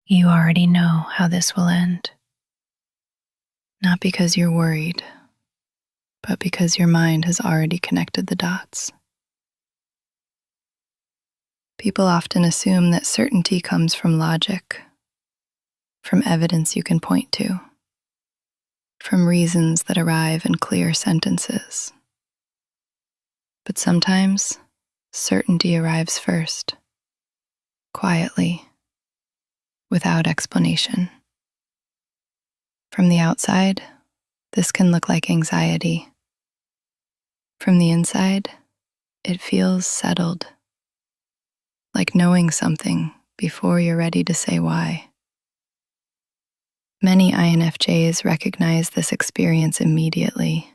You already know how this will end. Not because you're worried, but because your mind has already connected the dots. People often assume that certainty comes from logic, from evidence you can point to, from reasons that arrive in clear sentences. But sometimes, certainty arrives first, quietly, without explanation. From the outside, this can look like anxiety. From the inside, it feels settled, like knowing something before you're ready to say why. Many INFJs recognize this experience immediately.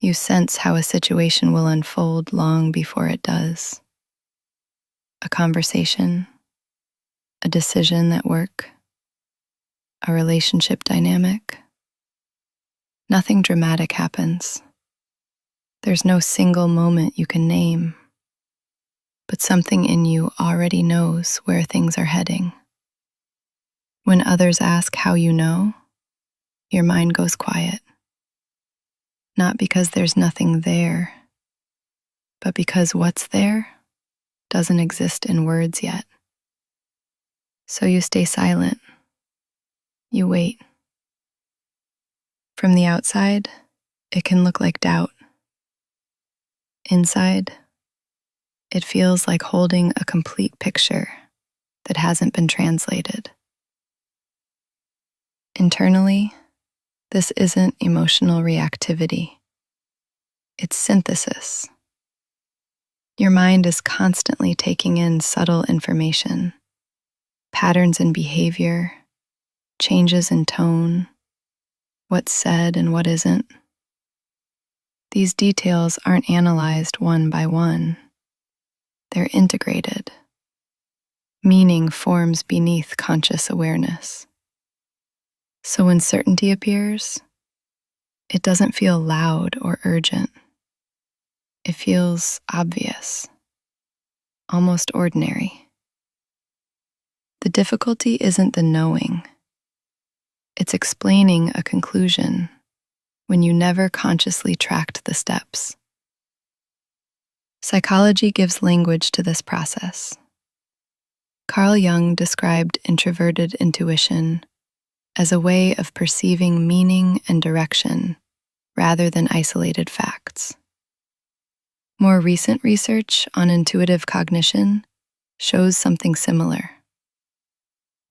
You sense how a situation will unfold long before it does. A conversation, a decision at work, a relationship dynamic. Nothing dramatic happens. There's no single moment you can name, but something in you already knows where things are heading. When others ask how you know, your mind goes quiet. Not because there's nothing there, but because what's there doesn't exist in words yet. So you stay silent. You wait. From the outside, it can look like doubt. Inside, it feels like holding a complete picture that hasn't been translated. Internally, this isn't emotional reactivity. It's synthesis. Your mind is constantly taking in subtle information, patterns in behavior, changes in tone, what's said and what isn't. These details aren't analyzed one by one. They're integrated. Meaning forms beneath conscious awareness. So when certainty appears, it doesn't feel loud or urgent. It feels obvious, almost ordinary. The difficulty isn't the knowing. It's explaining a conclusion when you never consciously tracked the steps. Psychology gives language to this process. Carl Jung described introverted intuition as a way of perceiving meaning and direction rather than isolated facts. More recent research on intuitive cognition shows something similar.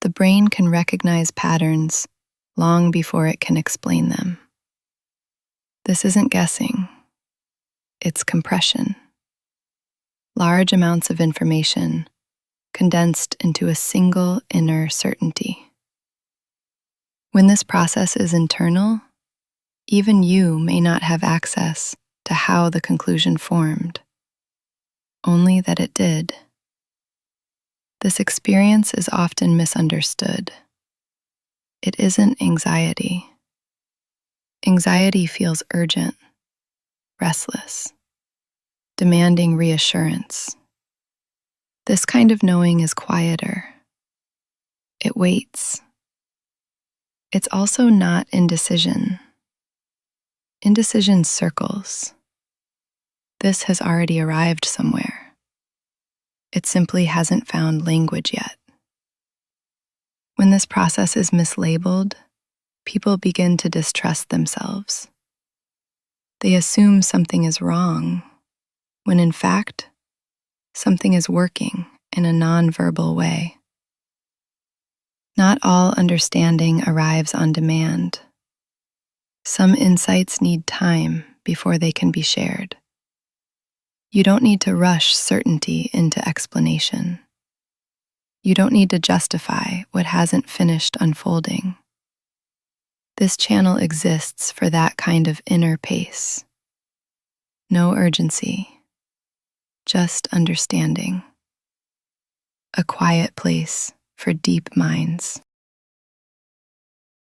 The brain can recognize patterns long before it can explain them. This isn't guessing, it's compression. Large amounts of information condensed into a single inner certainty. When this process is internal, even you may not have access to how the conclusion formed, only that it did. This experience is often misunderstood. It isn't anxiety. Anxiety feels urgent, restless, demanding reassurance. This kind of knowing is quieter. It waits. It's also not indecision. Indecision circles. This has already arrived somewhere. It simply hasn't found language yet. When this process is mislabeled, people begin to distrust themselves. They assume something is wrong, when in fact, something is working in a nonverbal way. Not all understanding arrives on demand. Some insights need time before they can be shared. You don't need to rush certainty into explanation. You don't need to justify what hasn't finished unfolding. This channel exists for that kind of inner pace. No urgency, just understanding. A quiet place for deep minds.